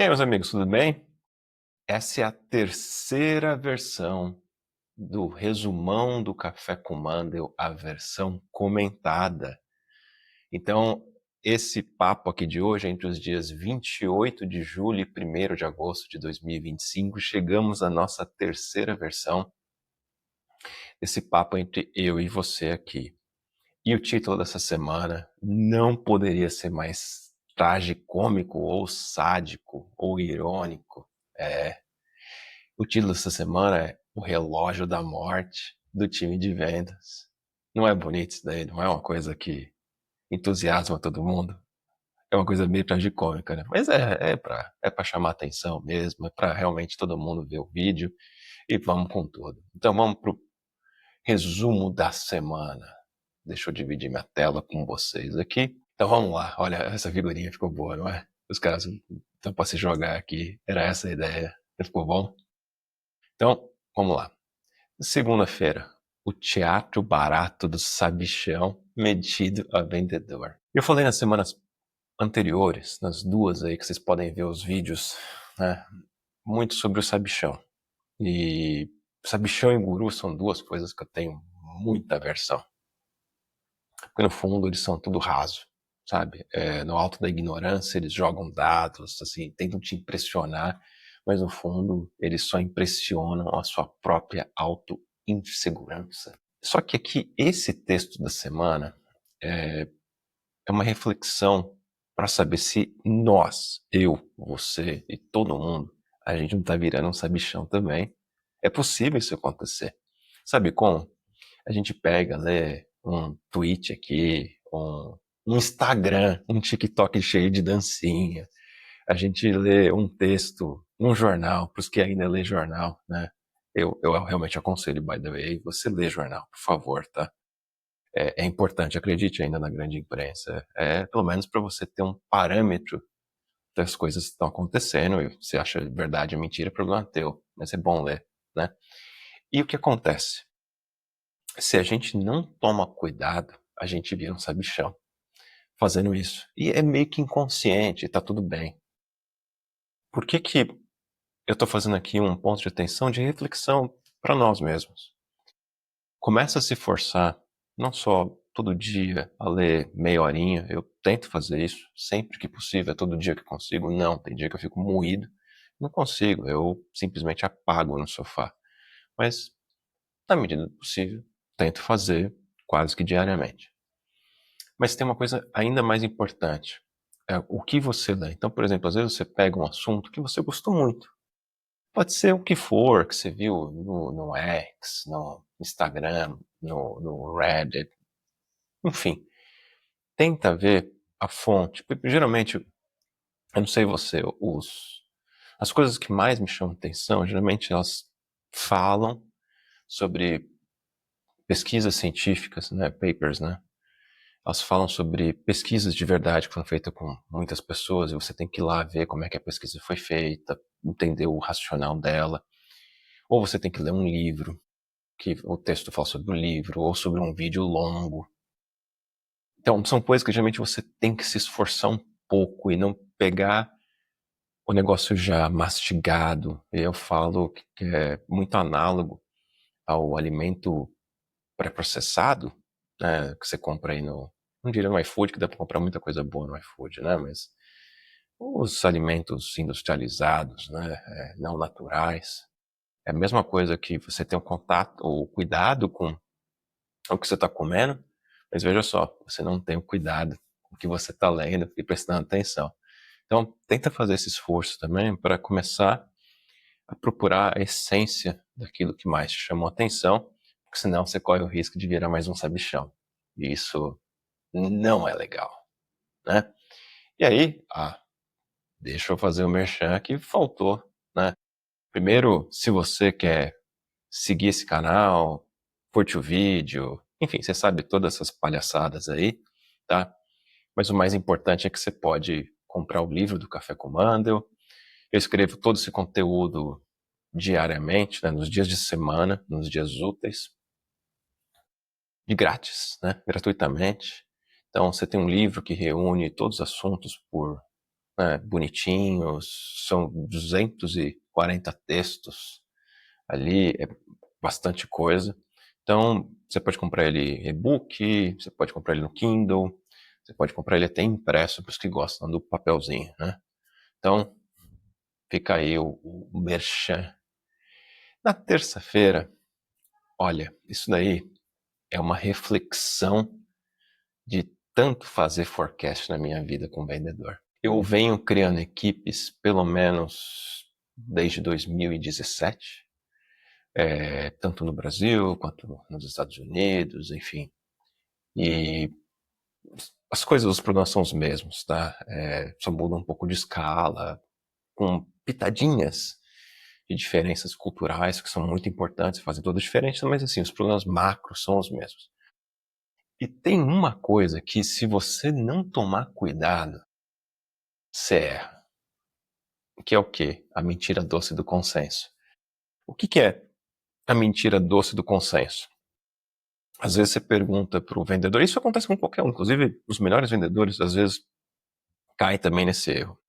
E aí, meus amigos, tudo bem? Essa é a terceira versão do resumão do Café com Mandel, a versão comentada. Então, esse papo aqui de hoje é entre os dias 28 de julho e 1º de agosto de 2025. Chegamos à nossa terceira versão desse papo entre eu e você aqui. E o título dessa semana não poderia ser mais tragicômico ou sádico ou irônico. O título dessa semana é O Relógio da Morte do time de vendas. Não é bonito isso daí? Não é uma coisa que entusiasma todo mundo? É uma coisa meio tragicômica, né? Mas é pra chamar atenção mesmo, é pra realmente todo mundo ver o vídeo e vamos com tudo. Então vamos pro resumo da semana. Deixa eu dividir minha tela com vocês aqui. Então vamos lá, olha, essa figurinha ficou boa, não é? Os caras estão pra se jogar aqui, era essa a ideia. Ficou bom? Então, vamos lá. Segunda-feira, o teatro barato do sabichão medido a vendedor. Eu falei nas semanas anteriores, nas duas aí que vocês podem ver os vídeos, né, muito sobre o sabichão. E sabichão e guru são duas coisas que eu tenho muita aversão. Porque no fundo eles são tudo raso, sabe? No alto da ignorância eles jogam dados, assim, tentam te impressionar, mas no fundo eles só impressionam a sua própria auto-insegurança. Só que aqui, esse texto da semana é uma reflexão para saber se nós, eu, você e todo mundo, a gente não tá virando um sabichão também. É possível isso acontecer. Sabe como? A gente pega, lê um tweet aqui, um Instagram, um TikTok cheio de dancinha. A gente lê um texto, um jornal, para os que ainda lê jornal, né? Eu realmente aconselho, by the way, você lê jornal, por favor, tá? É importante, acredite ainda na grande imprensa. Pelo menos para você ter um parâmetro das coisas que estão acontecendo. E você acha verdade ou mentira, é problema teu. Mas é bom ler, né? E o que acontece? Se a gente não toma cuidado, a gente vira um sabichão fazendo isso. E é meio que inconsciente, tá tudo bem. Por que que eu tô fazendo aqui um ponto de atenção de reflexão para nós mesmos? Começa a se forçar, não só todo dia a ler meia horinha, eu tento fazer isso sempre que possível, é todo dia que consigo. Não, tem dia que eu fico moído, não consigo, eu simplesmente apago no sofá. Mas, na medida do possível, tento fazer quase que diariamente. Mas tem uma coisa ainda mais importante, é o que você lê. Então, por exemplo, às vezes você pega um assunto que você gostou muito. Pode ser o que for que você viu no X, no Instagram, no Reddit, enfim. Tenta ver a fonte. Porque, geralmente, eu não sei você, as coisas que mais me chamam atenção, geralmente elas falam sobre pesquisas científicas, né, papers, né? Elas falam sobre pesquisas de verdade que foram feitas com muitas pessoas e você tem que ir lá ver como é que a pesquisa foi feita, entender o racional dela. Ou você tem que ler um livro, que o texto fala sobre o livro, ou sobre um vídeo longo. Então, são coisas que geralmente você tem que se esforçar um pouco e não pegar o negócio já mastigado. Eu falo que é muito análogo ao alimento pré-processado, né, que você compra aí não diria no iFood, que dá para comprar muita coisa boa no iFood, né, mas os alimentos industrializados, né, não naturais. É a mesma coisa que você ter um contato ou cuidado com o que você está comendo, mas veja só, você não tem o cuidado com o que você está lendo e prestando atenção. Então, tenta fazer esse esforço também para começar a procurar a essência daquilo que mais te chamou a atenção, porque senão você corre o risco de virar mais um sabichão. E isso não é legal, né? E aí, deixa eu fazer o merchan que faltou, né? Primeiro, se você quer seguir esse canal, curte o vídeo, enfim, você sabe todas essas palhaçadas aí, tá? Mas o mais importante é que você pode comprar o livro do Café com Mandel. Eu escrevo todo esse conteúdo diariamente, né, nos dias de semana, nos dias úteis, de grátis, né, gratuitamente. Então, você tem um livro que reúne todos os assuntos por né, bonitinhos, são 240 textos ali, é bastante coisa. Então, você pode comprar ele e-book, você pode comprar ele no Kindle, você pode comprar ele até impresso para os que gostam do papelzinho, né? Então, fica aí o merchan. Na terça-feira, olha, isso daí é uma reflexão de tanto fazer forecast na minha vida como vendedor. Eu venho criando equipes pelo menos desde 2017, tanto no Brasil quanto nos Estados Unidos, enfim. E as coisas, os problemas são os mesmos, tá? Só muda um pouco de escala, com pitadinhas de diferenças culturais que são muito importantes, fazem toda a diferença, mas assim, os problemas macros são os mesmos. E tem uma coisa que, se você não tomar cuidado, você erra. Que é o quê? A mentira doce do consenso. O que é a mentira doce do consenso? Às vezes você pergunta para o vendedor, isso acontece com qualquer um, inclusive os melhores vendedores às vezes caem também nesse erro.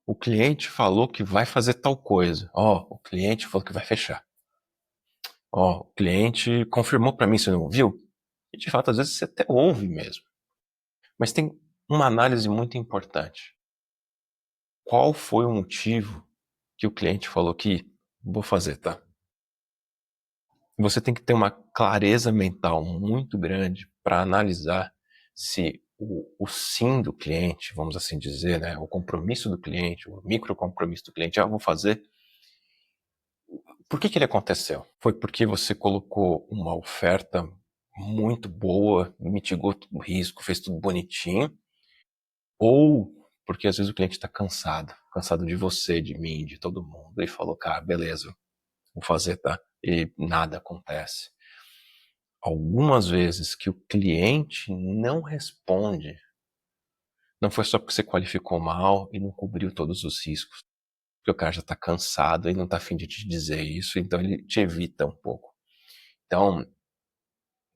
O cliente falou que vai fazer tal coisa. O cliente falou que vai fechar. O cliente confirmou para mim, você não ouviu? E de fato, às vezes você até ouve mesmo. Mas tem uma análise muito importante. Qual foi o motivo que o cliente falou que vou fazer, tá? Você tem que ter uma clareza mental muito grande para analisar se o sim do cliente, vamos assim dizer, né, o compromisso do cliente, o micro compromisso do cliente, vou fazer. Por que ele aconteceu? Foi porque você colocou uma oferta muito boa, mitigou o risco, fez tudo bonitinho, ou porque às vezes o cliente está cansado de você, de mim, de todo mundo, e falou, cara, beleza, vou fazer, tá? E nada acontece. Algumas vezes que o cliente não responde, não foi só porque você qualificou mal e não cobriu todos os riscos. Porque o cara já está cansado e não está a fim de te dizer isso, então ele te evita um pouco. Então,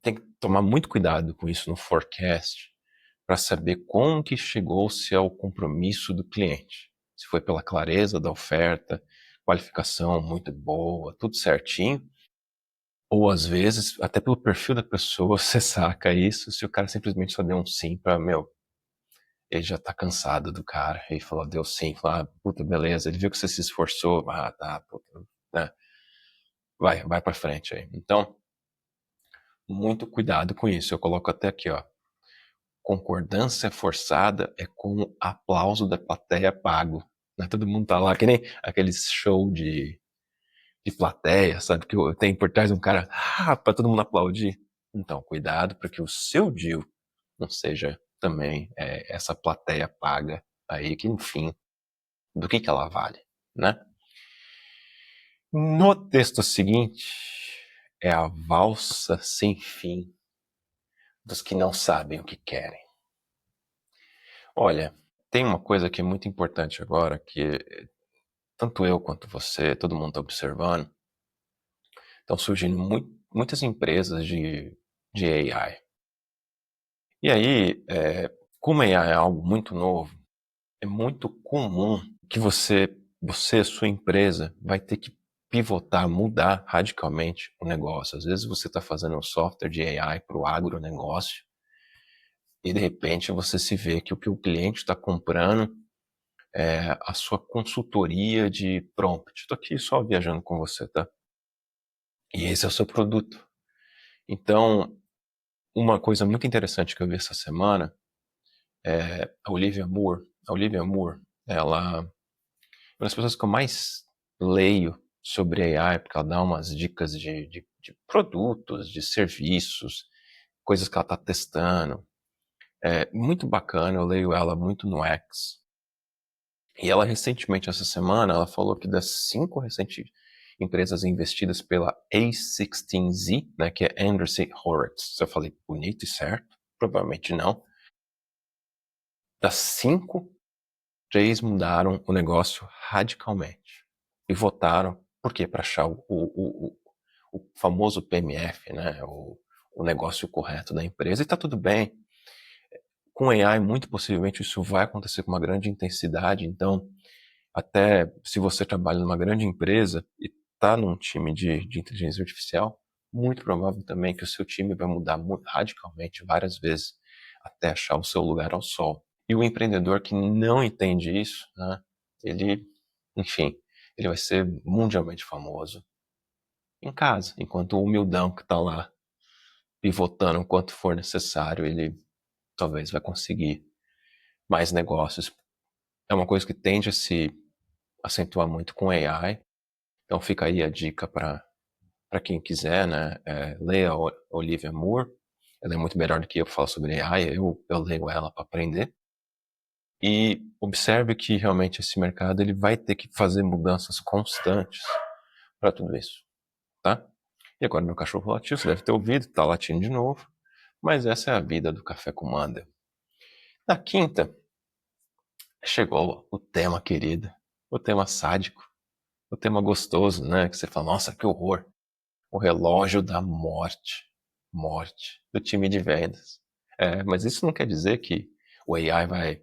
tem que tomar muito cuidado com isso no forecast para saber como que chegou-se ao compromisso do cliente. Se foi pela clareza da oferta, qualificação muito boa, tudo certinho, ou às vezes, até pelo perfil da pessoa, você saca isso, se o cara simplesmente só deu um sim pra, ele já tá cansado do cara, e falou, deu sim, falou, puta, beleza, ele viu que você se esforçou, tá, puta, né, vai pra frente aí. Então, muito cuidado com isso, eu coloco até aqui, concordância forçada é com o aplauso da plateia pago, né, todo mundo tá lá, que nem aqueles show de plateia, sabe, que tem por trás um cara, pra todo mundo aplaudir. Então, cuidado para que o seu deal não seja também essa plateia paga aí, que enfim, do que ela vale, né? No texto seguinte, é a valsa sem fim dos que não sabem o que querem. Olha, tem uma coisa que é muito importante agora, que tanto eu quanto você, todo mundo está observando, estão surgindo muitas empresas de AI. E aí, como AI é algo muito novo, é muito comum que sua empresa, vai ter que pivotar, mudar radicalmente o negócio. Às vezes você está fazendo um software de AI para o agronegócio e de repente você se vê que o cliente está comprando é a sua consultoria de prompt. Estou aqui só viajando com você, tá? E esse é o seu produto. Então, uma coisa muito interessante que eu vi essa semana é a Olivia Moore. A Olivia Moore, ela uma das pessoas que eu mais leio sobre AI, porque ela dá umas dicas de produtos, de serviços, coisas que ela está testando. É muito bacana, eu leio ela muito no X. E ela recentemente, essa semana, ela falou que das 5 recentes empresas investidas pela A16Z, né, que é Andreessen Horowitz. Eu falei, bonito e certo? Provavelmente não. Das 5, 3 mudaram o negócio radicalmente. E votaram, por quê? Para achar o famoso PMF, né? O negócio correto da empresa. E está tudo bem. Com AI, muito possivelmente, isso vai acontecer com uma grande intensidade. Então, até se você trabalha numa grande empresa e está num time de inteligência artificial, muito provável também que o seu time vai mudar radicalmente várias vezes até achar o seu lugar ao sol. E o empreendedor que não entende isso, né, ele, enfim, ele vai ser mundialmente famoso em casa, enquanto o humildão que está lá pivotando o quanto for necessário, ele talvez vai conseguir mais negócios. É uma coisa que tende a se acentuar muito com AI, então fica aí a dica para quem quiser, né? Leia a Olivia Moore, ela é muito melhor do que eu falar sobre AI, eu leio ela para aprender. E observe que realmente esse mercado ele vai ter que fazer mudanças constantes para tudo isso, tá? E agora meu cachorro latiu, você deve ter ouvido, tá latindo de novo, mas essa é a vida do Café com Manda. Na quinta, chegou o tema querido, o tema sádico, o tema gostoso, né? Que você fala, nossa, que horror. O relógio da morte. Morte do time de vendas. Mas isso não quer dizer que o AI vai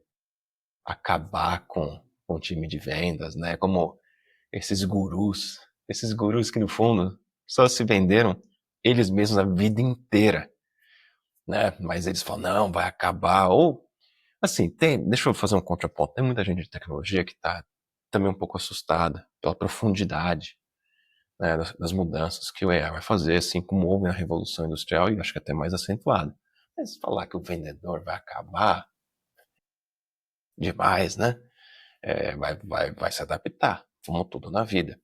acabar com o time de vendas, né? Como esses gurus que no fundo só se venderam eles mesmos a vida inteira, né? Mas eles falam, não, vai acabar. Ou, assim, deixa eu fazer um contraponto. Tem muita gente de tecnologia que está também um pouco assustada pela profundidade, né, das mudanças que o AI vai fazer, assim como houve na Revolução Industrial e acho que até mais acentuado. Mas falar que o vendedor vai acabar demais, né? Vai se adaptar, como tudo na vida.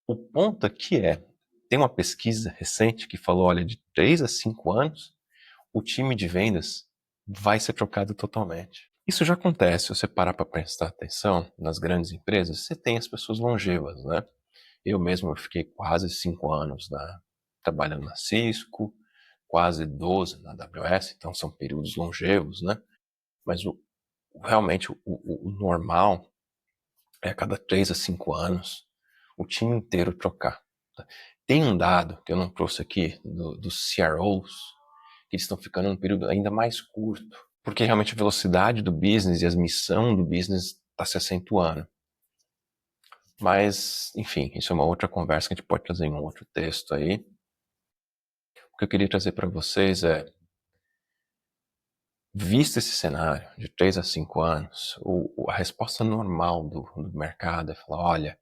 O ponto aqui tem uma pesquisa recente que falou, olha, de 3 a 5 anos, o time de vendas vai ser trocado totalmente. Isso já acontece, se você parar para prestar atenção nas grandes empresas, você tem as pessoas longevas, né? Eu mesmo fiquei quase 5 anos trabalhando na Cisco, quase 12 na AWS, então são períodos longevos, né? Mas realmente o normal é a cada 3 a 5 anos o time inteiro trocar. Tá? Tem um dado que eu não trouxe aqui dos CROs, que eles estão ficando num período ainda mais curto, porque realmente a velocidade do business e a missão do business está se acentuando. Mas, enfim, isso é uma outra conversa que a gente pode trazer em um outro texto aí. O que eu queria trazer para vocês visto esse cenário de 3 a 5 anos, a resposta normal do mercado é falar, olha,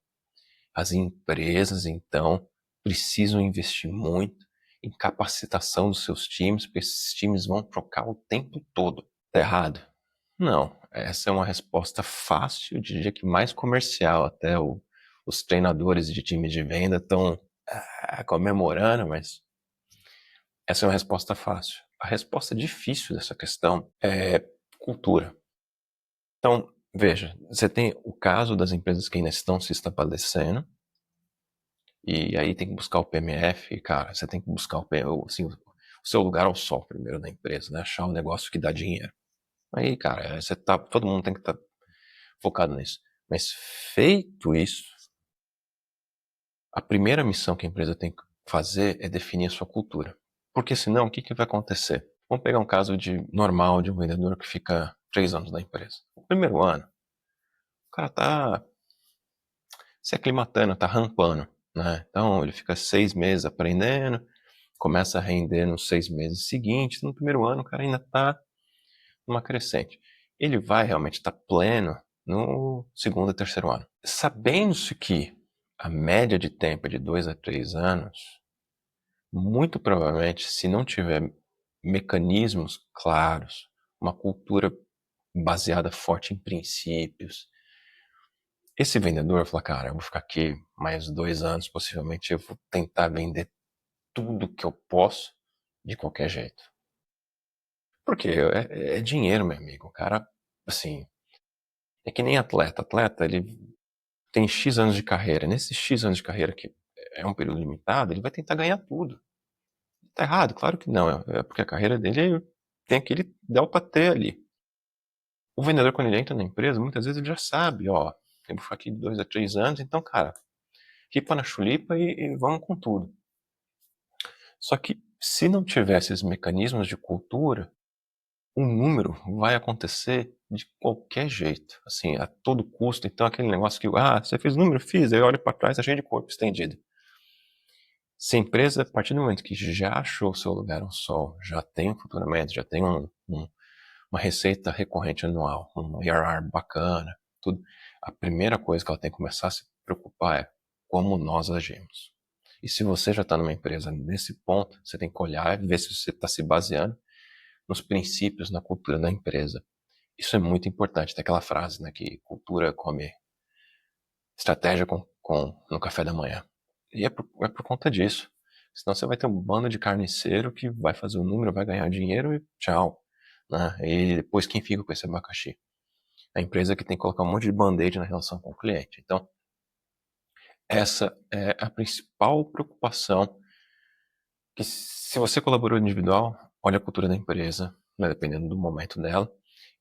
as empresas, então, precisam investir muito em capacitação dos seus times, porque esses times vão trocar o tempo todo. Tá errado? Não. Essa é uma resposta fácil, eu diria que mais comercial. Até os treinadores de time de venda estão comemorando, mas essa é uma resposta fácil. A resposta difícil dessa questão é cultura. Então, veja, você tem o caso das empresas que ainda estão se estabelecendo, e aí tem que buscar o PMF, cara, você tem que buscar assim, o seu lugar ao sol primeiro na empresa, né? Achar um negócio que dá dinheiro. Aí, cara, todo mundo tem que estar focado nisso. Mas feito isso, a primeira missão que a empresa tem que fazer é definir a sua cultura. Porque senão, o que vai acontecer? Vamos pegar um caso normal de um vendedor que fica 3 anos na empresa. No primeiro ano, o cara tá se aclimatando, tá rampando, né? Então ele fica 6 meses aprendendo, começa a render nos 6 meses seguintes. No primeiro ano, o cara ainda tá numa crescente. Ele vai realmente estar pleno no segundo e terceiro ano. Sabendo-se que a média de tempo é de 2 a 3 anos, muito provavelmente, se não tiver mecanismos claros, uma cultura baseada forte em princípios, esse vendedor fala, cara, eu vou ficar aqui mais 2 anos, possivelmente eu vou tentar vender tudo que eu posso de qualquer jeito. Porque é dinheiro, meu amigo. O cara, assim, é que nem atleta. Atleta, ele tem X anos de carreira. Nesses X anos de carreira, que é um período limitado, ele vai tentar ganhar tudo. Tá errado? Claro que não. É porque a carreira dele tem aquele delta T ali. O vendedor, quando ele entra na empresa, muitas vezes ele já sabe, ó, eu vou ficar aqui 2 a 3 anos, então, cara, ripa na chulipa e vamos com tudo. Só que se não tivesse esses mecanismos de cultura, o número vai acontecer de qualquer jeito, assim, a todo custo. Então, aquele negócio que, você fez o número? Fiz. Aí eu olho para trás, tá cheio de corpo estendido. Se a empresa, a partir do momento que já achou o seu lugar ao sol, já tem um faturamento, já tem uma receita recorrente anual, um ARR bacana, tudo, a primeira coisa que ela tem que começar a se preocupar é como nós agimos. E se você já está numa empresa nesse ponto, você tem que olhar e ver se você está se baseando nos princípios, na cultura da empresa. Isso é muito importante. Tem aquela frase, né, que cultura come estratégia no café da manhã. E é por conta disso. Senão você vai ter um bando de carniceiro que vai fazer o número, vai ganhar dinheiro e tchau. Né? E depois quem fica com esse abacaxi? A empresa que tem que colocar um monte de band-aid na relação com o cliente. Então, essa é a principal preocupação, que se você colaborou individual, olha a cultura da empresa, né, dependendo do momento dela.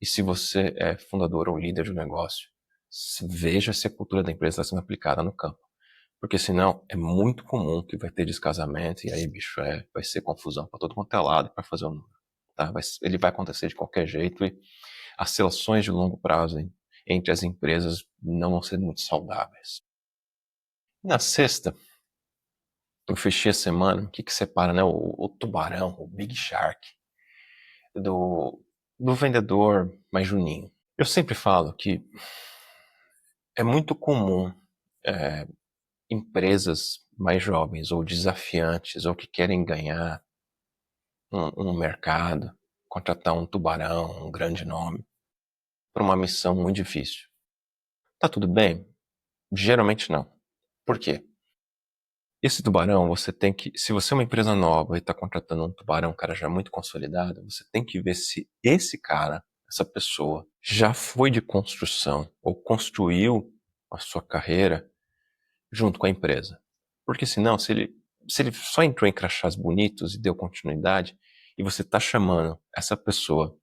E se você é fundador ou líder de um negócio, veja se a cultura da empresa está sendo aplicada no campo. Porque senão é muito comum que vai ter descasamento e aí, bicho, vai ser confusão para todo quanto é lado para fazer o número. Tá? Ele vai acontecer de qualquer jeito e as relações de longo prazo entre as empresas não vão ser muito saudáveis. Na sexta, eu fechei a semana, o que separa, né, o tubarão, o Big Shark, do vendedor mais juninho. Eu sempre falo que é muito comum é, empresas mais jovens ou desafiantes ou que querem ganhar um mercado, contratar um tubarão, um grande nome, para uma missão muito difícil. Tá tudo bem? Geralmente não. Por quê? Esse tubarão, você tem que, se você é uma empresa nova e está contratando um tubarão, um cara já muito consolidado, você tem que ver se esse cara, essa pessoa, já foi de construção ou construiu a sua carreira junto com a empresa. Porque senão, se ele só entrou em crachás bonitos e deu continuidade, e você está chamando essa pessoa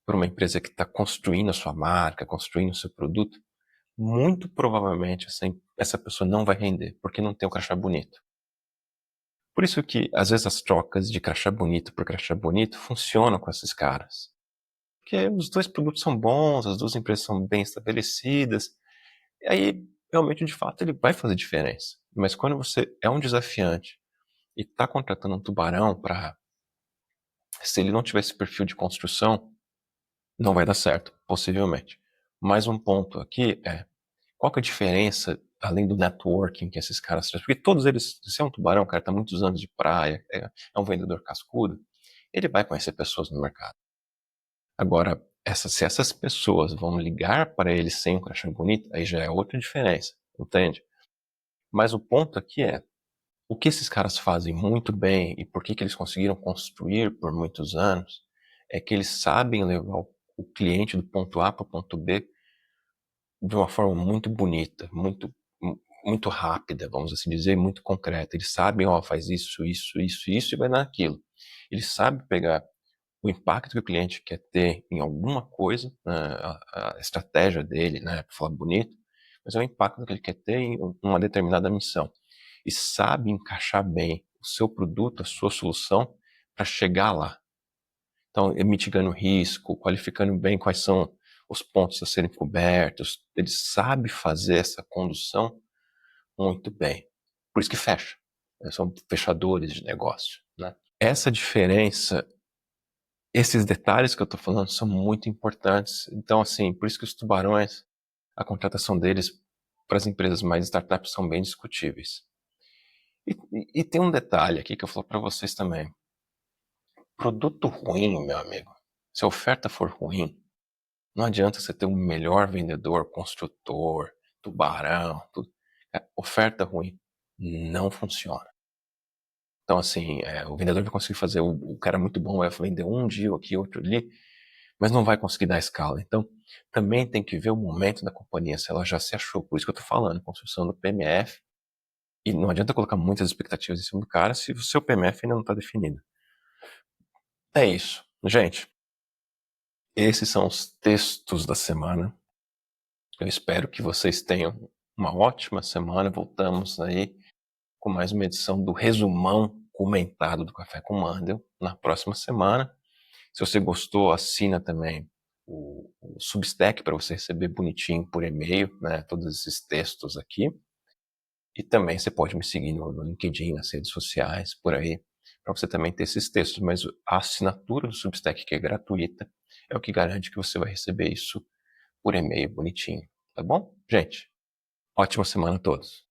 para uma empresa que está construindo a sua marca, construindo o seu produto, muito provavelmente essa pessoa não vai render, porque não tem o crachá bonito. Por isso que, às vezes, as trocas de crachá bonito por crachá bonito funcionam com esses caras. Porque os dois produtos são bons, as duas empresas são bem estabelecidas, e aí, realmente, de fato, ele vai fazer diferença. Mas quando você é um desafiante e está contratando um tubarão para... Se ele não tiver esse perfil de construção, não vai dar certo, possivelmente. Mais um ponto aqui é, qual que é a diferença, além do networking que esses caras trazem? Porque todos eles, se é um tubarão, o cara tá muitos anos de praia, é um vendedor cascudo, ele vai conhecer pessoas no mercado. Agora, se essas pessoas vão ligar para ele sem um crachá bonito, aí já é outra diferença, entende? Mas o ponto aqui é, o que esses caras fazem muito bem e por que eles conseguiram construir por muitos anos, é que eles sabem levar o cliente do ponto A para o ponto B de uma forma muito bonita, muito rápida, vamos assim dizer, muito concreta. Eles sabem, faz isso, isso, isso, isso e vai dar aquilo. Eles sabem pegar o impacto que o cliente quer ter em alguma coisa, né, a estratégia dele, né, para falar bonito, mas é o impacto que ele quer ter em uma determinada missão. E sabe encaixar bem o seu produto, a sua solução, para chegar lá. Então, mitigando risco, qualificando bem quais são os pontos a serem cobertos. Ele sabe fazer essa condução muito bem. Por isso que fecha. São fechadores de negócio, né? Essa diferença, esses detalhes que eu estou falando são muito importantes. Então, assim, por isso que os tubarões, a contratação deles para as empresas mais startups são bem discutíveis. E tem um detalhe aqui que eu falo para vocês também. Produto ruim, meu amigo, se a oferta for ruim, não adianta você ter um melhor vendedor, construtor, tubarão, tudo. Oferta ruim não funciona. Então, assim, o vendedor vai conseguir fazer, o cara muito bom vai vender um dia aqui, outro ali, mas não vai conseguir dar escala. Então, também tem que ver o momento da companhia, se ela já se achou. Por isso que eu estou falando, construção do PMF. E não adianta colocar muitas expectativas em cima do cara se o seu PMF ainda não está definido. É isso. Gente, esses são os textos da semana. Eu espero que vocês tenham uma ótima semana. Voltamos aí com mais uma edição do resumão comentado do Café com Mandel na próxima semana. Se você gostou, assina também o Substack para você receber bonitinho por e-mail, né, todos esses textos aqui. E também você pode me seguir no LinkedIn, nas redes sociais, por aí, para você também ter esses textos. Mas a assinatura do Substack, que é gratuita, é o que garante que você vai receber isso por e-mail bonitinho. Tá bom? Gente, ótima semana a todos.